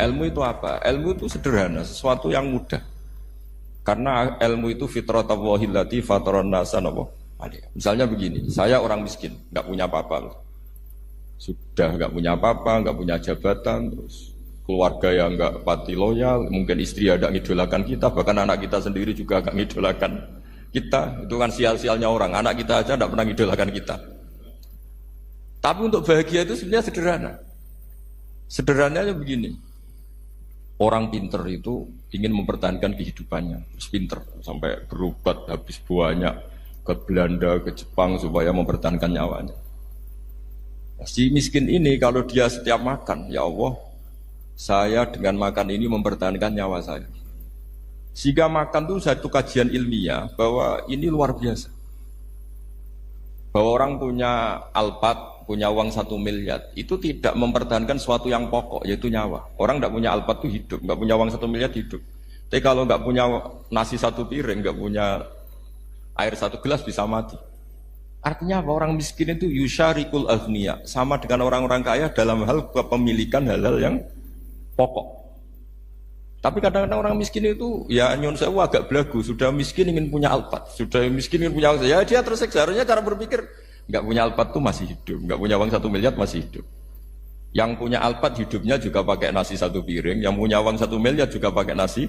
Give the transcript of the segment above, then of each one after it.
ilmu itu apa? Ilmu itu sederhana, sesuatu yang mudah. Karena ilmu itu fitratallahi allati fataran nasa napa? Misalnya begini, saya orang miskin, nggak punya apa-apa. Sudah nggak punya apa-apa, nggak punya jabatan, terus keluarga yang nggak pati loyal, mungkin istri ada ngidolakan kita, bahkan anak kita sendiri juga nggak ngidolakan kita. Itu kan sial-sialnya orang, anak kita aja nggak pernah ngidolakan kita. Tapi untuk bahagia itu sebenarnya sederhana. Sederhananya begini, orang pinter itu ingin mempertahankan kehidupannya, terus pinter sampai berobat habis banyak ke Belanda, ke Jepang supaya mempertahankan nyawanya. Si miskin ini kalau dia setiap makan, ya Allah, saya dengan makan ini mempertahankan nyawa saya. Sehingga makan itu satu kajian ilmiah bahwa ini luar biasa. Bahwa orang punya Alphard, punya uang 1 miliar, itu tidak mempertahankan sesuatu yang pokok, yaitu nyawa. Orang tidak punya Alphard itu hidup, nggak punya uang 1 miliar hidup. Tapi kalau nggak punya nasi 1 piring, nggak punya air 1 gelas bisa mati. Artinya apa? Orang miskin itu yusyarikul aghniya, sama dengan orang-orang kaya dalam hal kepemilikan hal-hal yang pokok. Tapi kadang-kadang orang miskin itu ya nyun sewu agak belagu, sudah miskin ingin punya Alphard, sudah miskin ingin punya uang, ya dia tersiksa. Harusnya cara berpikir nggak punya Alphard itu masih hidup, nggak punya uang 1 miliar masih hidup. Yang punya Alphard hidupnya juga pakai nasi 1 piring, yang punya uang 1 miliar juga pakai nasi.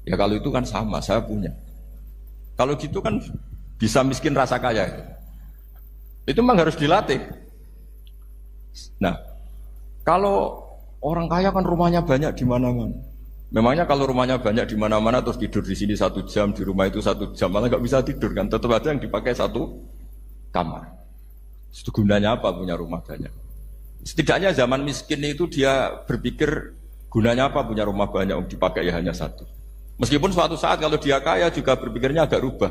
Ya kalau itu kan sama, saya punya. Kalau gitu kan bisa miskin rasa kaya. Itu memang harus dilatih. Nah, kalau orang kaya kan rumahnya banyak di mana-mana. Memangnya kalau rumahnya banyak di mana-mana terus tidur di sini 1 jam, di rumah itu 1 jam, malah nggak bisa tidur kan? Tetap ada yang dipakai 1 kamar. Itu gunanya apa punya rumah banyak? Setidaknya zaman miskin itu dia berpikir gunanya apa punya rumah banyak dipakai ya hanya 1. Meskipun suatu saat kalau dia kaya juga berpikirnya agak rubah.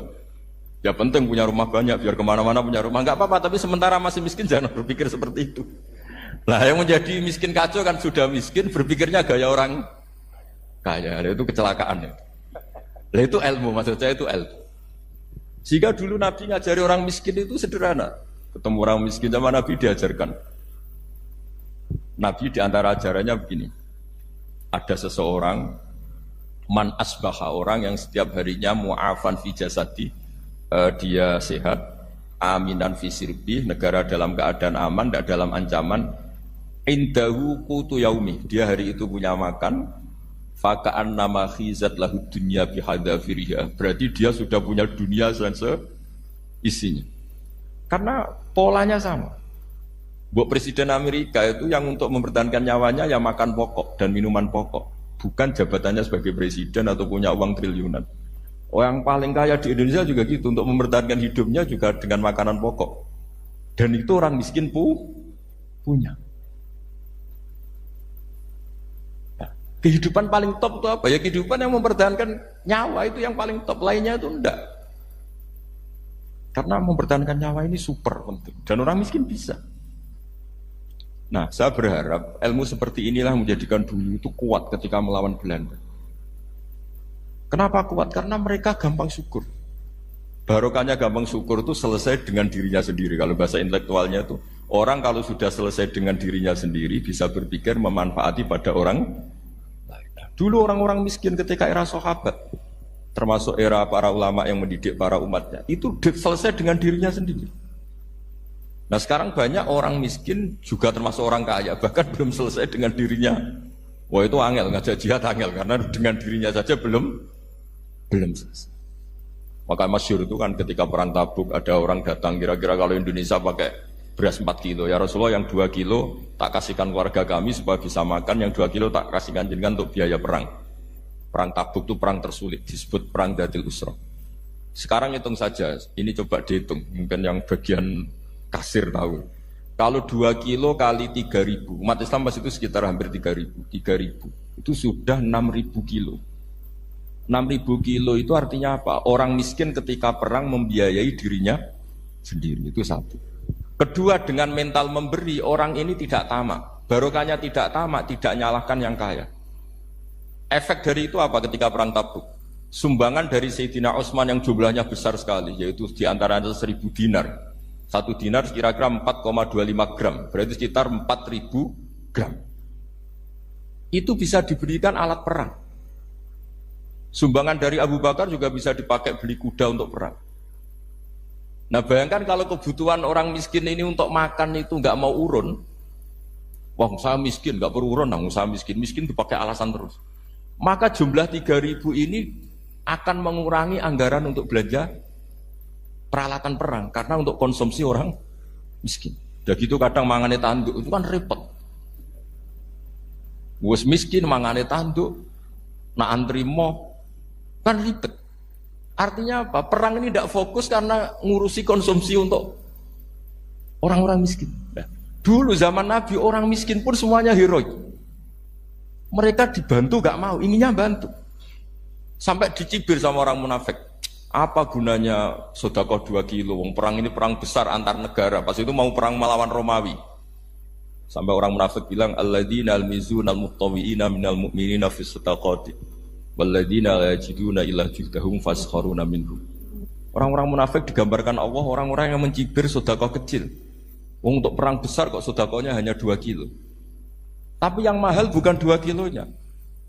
Ya penting punya rumah banyak, biar kemana-mana punya rumah, nggak apa-apa. Tapi sementara masih miskin jangan berpikir seperti itu. Nah yang menjadi miskin kacau kan sudah miskin, berpikirnya gaya orang kaya, itu kecelakaan ya. Nah itu ilmu, maksud saya itu ilmu. Jika dulu Nabi ngajari orang miskin itu sederhana. Ketemu orang miskin sama Nabi diajarkan. Nabi diantara ajarannya begini. Ada seseorang, man asbaha, orang yang setiap harinya mu'afan fi jasadi, dia sehat, aminan fi sirbi, negara dalam keadaan aman, tidak dalam ancaman, indahu qutu yaumi, dia hari itu punya makan, faka'an nama khizat lahu dunya bihadafiriha, berarti dia sudah punya dunia isinya. Karena polanya sama. Buat Presiden Amerika itu yang untuk mempertahankan nyawanya ya makan pokok dan minuman pokok, bukan jabatannya sebagai presiden atau punya uang triliunan. Orang paling kaya di Indonesia juga gitu, untuk mempertahankan hidupnya juga dengan makanan pokok. Dan itu orang miskin punya. Nah, kehidupan paling top itu apa? Ya kehidupan yang mempertahankan nyawa itu yang paling top, lainnya itu enggak. Karena mempertahankan nyawa ini super penting. Dan orang miskin bisa. Nah, saya berharap ilmu seperti inilah menjadikan dulu itu kuat ketika melawan Belanda. Kenapa kuat? Karena mereka gampang syukur. Barokahnya gampang syukur itu selesai dengan dirinya sendiri. Kalau bahasa intelektualnya itu, orang kalau sudah selesai dengan dirinya sendiri bisa berpikir memanfaati pada orang lain. Dulu orang-orang miskin ketika era sahabat, termasuk era para ulama yang mendidik para umatnya, itu selesai dengan dirinya sendiri. Nah sekarang banyak orang miskin juga termasuk orang kaya, bahkan belum selesai dengan dirinya. Wah itu angel, ngajak jihad angel, karena dengan dirinya saja belum selesai. Maka masyhur itu kan ketika perang Tabuk ada orang datang, kira-kira kalau Indonesia pakai beras 4 kilo, ya Rasulullah yang 2 kilo tak kasihkan keluarga kami supaya bisa makan, yang 2 kilo tak kasihkan jenengan untuk biaya perang. Perang Tabuk itu perang tersulit, disebut perang Dhatil Usra. Sekarang hitung saja, ini coba dihitung, mungkin yang bagian kasir tahu. Kalau 2 kilo kali 3.000, umat Islam pas itu sekitar hampir 3.000, itu sudah 6.000 kilo. 6.000 kilo itu artinya apa? Orang miskin ketika perang membiayai dirinya sendiri, itu satu. Kedua, dengan mental memberi, orang ini tidak tamak. Barokahnya tidak tamak, tidak nyalahkan yang kaya. Efek dari itu apa ketika perang Tabuk? Sumbangan dari Sayyidina Utsman yang jumlahnya besar sekali, yaitu diantaranya 1.000 dinar. 1 dinar kira-kira 4,25 gram, berarti sekitar 4.000 gram. itu bisa diberikan alat perang. Sumbangan dari Abu Bakar juga bisa dipakai beli kuda untuk perang. Nah bayangkan kalau kebutuhan orang miskin ini untuk makan itu nggak mau urun, wah saya miskin nggak perlu urun, saya miskin dipakai alasan terus. Maka jumlah 3.000 ini akan mengurangi anggaran untuk belanja peralatan perang karena untuk konsumsi orang miskin. Dan gitu kadang mangane tanduk itu kan repot. Wes miskin mangane tanduk, nak antri mo kan ribet. Artinya apa? Perang ini tidak fokus karena ngurusi konsumsi untuk orang-orang miskin. Nah, dulu zaman Nabi orang miskin pun semuanya heroik. Mereka dibantu gak mau, inginnya bantu. Sampai dicibir sama orang munafik. Apa gunanya sedekah 2 kilo? Wong perang ini perang besar antar negara. Pas itu mau perang melawan Romawi. Sampai orang munafik bilang alladzina almizuna almuttawiina minal mu'minina fis sadaqati walladzina la yajiduna illa juhdahum faskharuna minhum. Orang-orang munafik digambarkan Allah orang-orang yang mencibir sedekah kecil. Wong untuk perang besar kok sedekahnya hanya 2 kilo. Tapi yang mahal bukan 2 kilonya.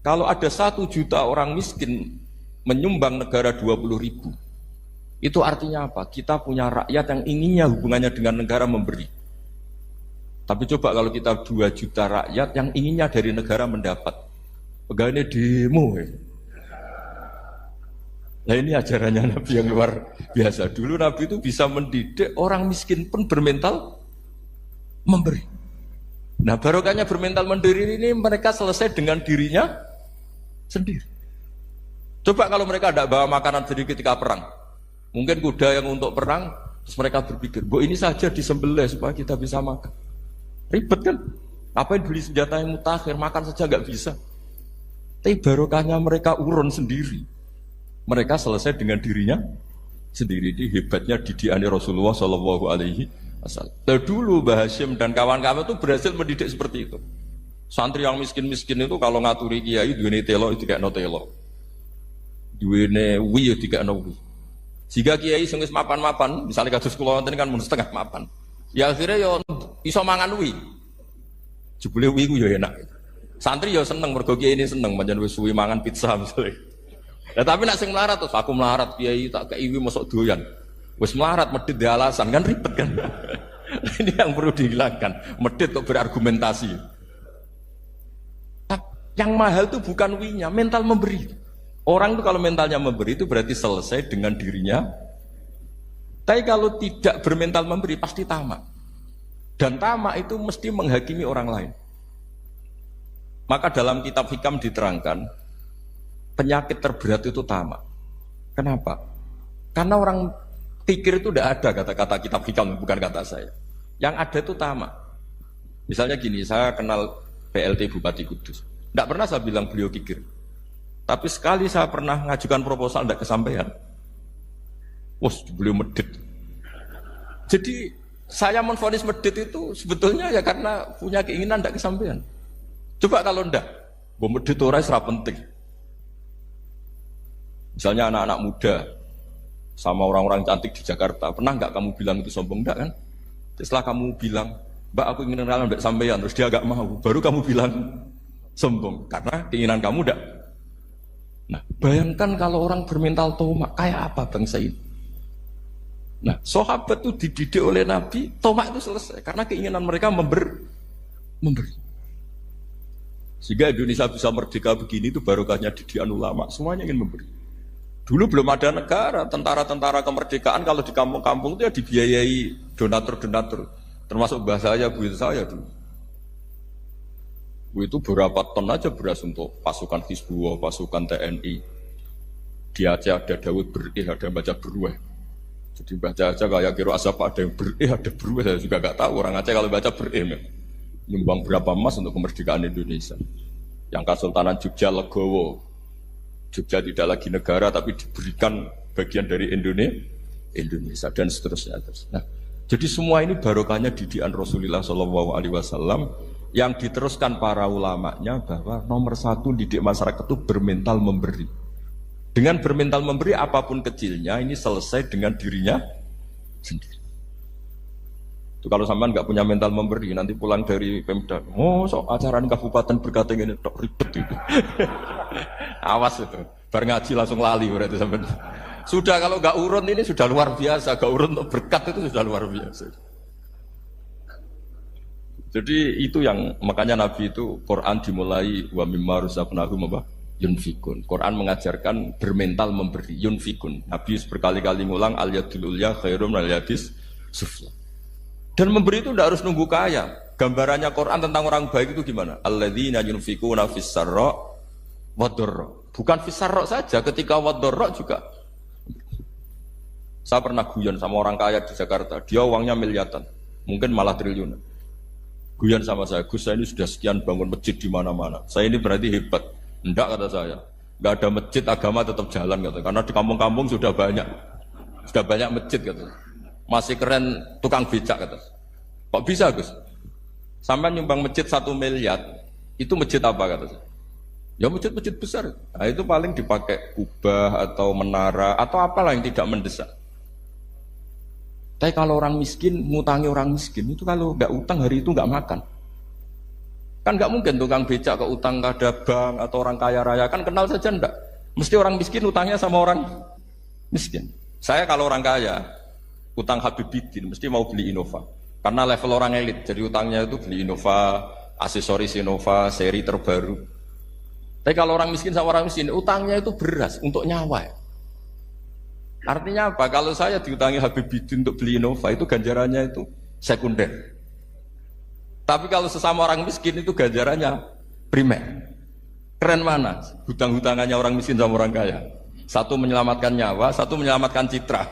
Kalau ada 1 juta orang miskin menyumbang negara 20.000, itu artinya apa? Kita punya rakyat yang inginnya hubungannya dengan negara memberi. Tapi coba kalau kita 2 juta rakyat yang inginnya dari negara mendapat, pegawainya demo. Nah ini ajarannya Nabi yang luar biasa. Dulu Nabi itu bisa mendidik orang miskin pun bermental memberi. Nah barokahnya bermental mandiri ini mereka selesai dengan dirinya sendiri. Coba kalau mereka tidak bawa makanan sendiri ketika perang, mungkin kuda yang untuk perang, terus mereka berpikir, bu ini saja disembelih supaya kita bisa makan. Ribet kan? Ngapain beli senjata yang mutakhir, makan saja nggak bisa. Tapi barokahnya mereka urun sendiri. Mereka selesai dengan dirinya sendiri. Ini hebatnya didikan Rasulullah Shallallahu Alaihi Wasallam. Dulu Mbah Hashim dan kawan-kawan itu berhasil mendidik seperti itu. Santri yang miskin-miskin itu kalau ngaturi kiai duwene telo itu tidak no telo, duwene wi tidak no wi. Jika kiai sing wis mapan-mapan, misalnya kados kula wonten kan mun setengah mapan. Ya akhirnya yo iso mangan wi. Jebule wi ku yo enak. Santri yo seneng mergo kiai ini seneng pancen wis suwi mangan pizza misalnya. Nah, tapi nak sing melarat terus aku melarat kiai tak kei wi mosok doyan. Wis melarat medhit di alasan kan ribet kan. Ini yang perlu dihilangkan. Medhit kok berargumentasi. Yang mahal itu bukan winya, mental memberi. Orang itu kalau mentalnya memberi itu berarti selesai dengan dirinya. Tapi kalau tidak bermental memberi pasti tamak. Dan tamak itu mesti menghakimi orang lain. Maka dalam kitab hikam diterangkan penyakit terberat itu tamak. Kenapa? Karena orang pikir itu tidak ada kata-kata kitab hikam, bukan kata saya. Yang ada itu tamak. Misalnya gini, saya kenal PLT Bupati Kudus. Tidak pernah saya bilang beliau kikir. Tapi sekali saya pernah ngajukan proposal tidak kesampaian. Wah, beliau medit. Jadi saya menvonis medit itu sebetulnya ya karena punya keinginan tidak kesampaian. Coba kalau tidak, medit orang serap penting. Misalnya anak-anak muda sama orang-orang cantik di Jakarta, pernah nggak kamu bilang itu sombong? Enggak kan? Setelah kamu bilang, Mbak aku ingin kenalan mbak sampean, terus dia agak mau, baru kamu bilang sombong karena keinginan kamu enggak. Nah, bayangkan kalau orang bermental tomak kayak apa bangsa ini. Nah, sahabat itu dididik oleh Nabi, tomak itu selesai karena keinginan mereka memberi. Sehingga Indonesia bisa merdeka begini itu barokahnya didikan ulama, semuanya ingin memberi. Dulu belum ada negara, tentara-tentara kemerdekaan kalau di kampung-kampung itu ya dibiayai donatur-donatur. Termasuk bahasa saya, bu saya dulu. Itu berapa ton aja beras untuk pasukan Hizbullah, pasukan TNI. Di Aceh ada Daud berih, ada yang baca beruah. Jadi baca aja kayak kira asap ada yang berih, ada beruah. Saya juga nggak tahu orang Aceh kalau baca berih. Nyumbang berapa emas untuk kemerdekaan Indonesia. Yang Kesultanan Jogja Legowo. Jogja tidak lagi negara tapi diberikan bagian dari Indonesia dan seterusnya. Nah, jadi semua ini barokahnya didikan Rasulullah SAW yang diteruskan para ulamanya bahwa nomor 1 didik masyarakat itu bermental memberi. Dengan bermental memberi apapun kecilnya ini selesai dengan dirinya sendiri. Itu kalau sampean nggak punya mental memberi, nanti pulang dari Pemda, oh sok acara kabupaten berkata ini tok ribet itu. Awas itu, bar ngaji langsung lali berarti sampean. Sudah kalau nggak urun ini sudah luar biasa, nggak urun untuk berkat itu sudah luar biasa. Jadi itu yang makanya Nabi itu Quran dimulai wa mimma razaqnahum yunfikun. Quran mengajarkan bermental memberi yunfikun. Nabi berkali-kali ngulang al yadul ulya khairum al yadis sufla. Dan memberi itu tidak harus nunggu kaya. Gambarannya Quran tentang orang baik itu gimana? Alladzina yunfikuna fis sarra wad dharra. Bukan fis sarra saja, ketika wad dharra juga. Saya pernah guyon sama orang kaya di Jakarta, dia uangnya miliaran, mungkin malah triliunan. Guyon sama saya, Gus saya ini sudah sekian bangun masjid di mana-mana. Saya ini berarti hebat. Enggak kata saya. Enggak ada masjid, agama tetap jalan kata. Karena di kampung-kampung sudah banyak masjid kata. Masih keren tukang becak kata. Kok bisa Gus? Sampai nyumbang masjid 1 miliar, itu masjid apa kata saya? Ya masjid-masjid besar. Nah, itu paling dipakai kubah atau menara atau apalah yang tidak mendesak. Tapi kalau orang miskin, ngutangi orang miskin itu kalau nggak utang hari itu nggak makan. Kan nggak mungkin tukang becak ke utang ada bank atau orang kaya raya kan kenal saja ndak. Mesti orang miskin utangnya sama orang miskin. Saya kalau orang kaya utang Habibidin mesti mau beli Innova. Karena level orang elit, jadi utangnya itu beli Innova, aksesoris Innova, seri terbaru. Tapi kalau orang miskin sama orang miskin, utangnya itu beras untuk nyawa. Artinya apa? Kalau saya diutangi Habibidin untuk beli Innova, itu ganjarannya itu sekunder. Tapi kalau sesama orang miskin itu ganjarannya primer. Keren mana? Hutang-hutangannya orang miskin sama orang kaya. Satu menyelamatkan nyawa, satu menyelamatkan citra.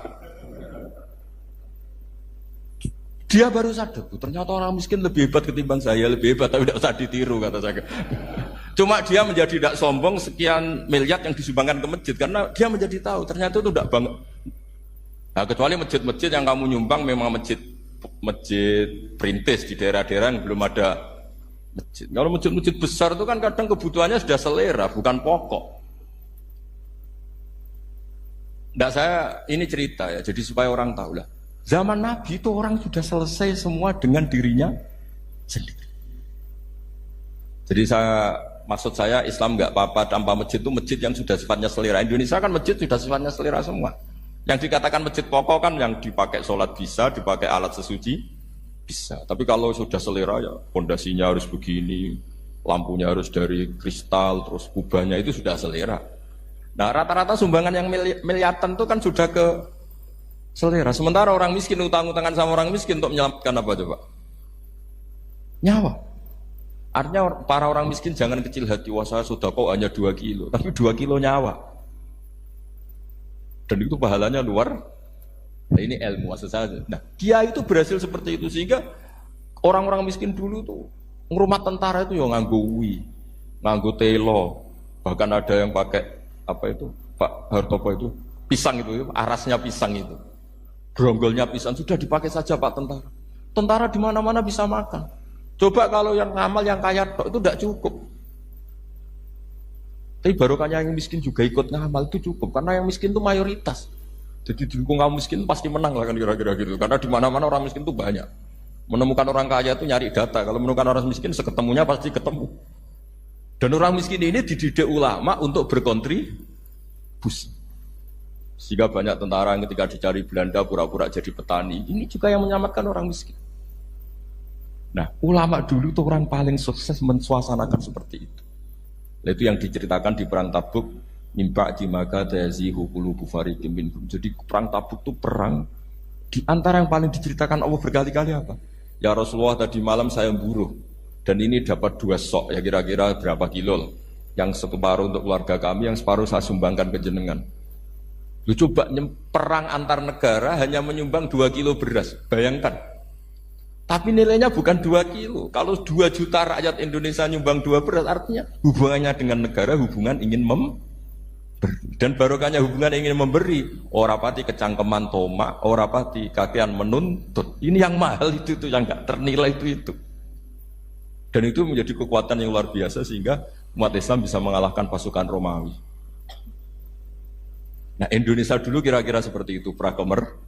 Dia baru sadar, ternyata orang miskin lebih hebat ketimbang saya, lebih hebat tapi tidak usah ditiru kata saya. Cuma dia menjadi tidak sombong sekian miliar yang disumbangkan ke masjid karena dia menjadi tahu ternyata itu tidak banget. Nah, kecuali masjid-masjid yang kamu nyumbang memang masjid perintis di daerah-daerah yang belum ada masjid. Kalau masjid-masjid besar itu kan kadang kebutuhannya sudah selera, bukan pokok. Tidak saya ini cerita ya, jadi supaya orang tahu lah. Zaman Nabi itu orang sudah selesai semua dengan dirinya sendiri. Jadi maksud saya Islam nggak apa-apa tanpa masjid itu masjid yang sudah sifatnya selera. Indonesia kan masjid sudah sifatnya selera semua. Yang dikatakan masjid pokok kan yang dipakai sholat bisa, dipakai alat sesuci bisa. Tapi kalau sudah selera ya pondasinya harus begini, lampunya harus dari kristal, terus kubahnya itu sudah selera. Nah rata-rata sumbangan yang miliaran itu kan sudah ke selera. Sementara orang miskin utang-utangan sama orang miskin untuk menyelamatkan apa coba? Nyawa. Artinya para orang miskin jangan kecil hati, wah saya sudah kok hanya 2 kilo, tapi 2 kilo nyawa. Dan itu pahalanya luar. Nah ini ilmu asal saja. Nah dia itu berhasil seperti itu sehingga orang-orang miskin dulu tuh ngurmat tentara itu ya nganggo wi, nganggo telo, bahkan ada yang pakai apa itu Pak Hartopo itu pisang itu, arasnya pisang itu. Gronggolnya pisang sudah dipakai saja Pak tentara. Tentara di mana-mana bisa makan. Coba kalau yang ngamal yang kaya itu tidak cukup. Tapi barokahnya yang miskin juga ikut ngamal itu cukup karena yang miskin itu mayoritas. Jadi didukung kaum miskin pasti menang lah kan kira-kira gitu. Karena di mana-mana orang miskin itu banyak. Menemukan orang kaya itu nyari data. Kalau menemukan orang miskin seketemunya pasti ketemu. Dan orang miskin ini dididik ulama untuk berkontribusi. Sehingga banyak tentara yang ketika dicari Belanda pura-pura jadi petani. Ini juga yang menyelamatkan orang miskin. Nah, ulama dulu itu orang paling sukses mensuasanakan seperti itu. Itu yang diceritakan di perang Tabuk. Mimpa di maka tazihu qulubu fariqin minhum. Jadi perang Tabuk itu perang di antara yang paling diceritakan Allah berkali-kali apa? Ya Rasulullah tadi malam saya buruh dan ini dapat 2 sok ya kira-kira berapa kilo. Yang separuh untuk keluarga kami, yang separuh saya sumbangkan ke jenengan. Lu coba perang antar negara hanya menyumbang 2 kilo beras, bayangkan. Tapi nilainya bukan 2 kilo. Kalau 2 juta rakyat Indonesia nyumbang 2 beras, artinya hubungannya dengan negara hubungan ingin memberi. Dan barokahnya hubungan ingin memberi. Ora pati kecangkeman toma, ora pati kakean menuntut. Ini yang mahal itu yang nggak ternilai itu. Dan itu menjadi kekuatan yang luar biasa sehingga umat Islam bisa mengalahkan pasukan Romawi. Nah Indonesia dulu kira-kira seperti itu prakemerdekaan.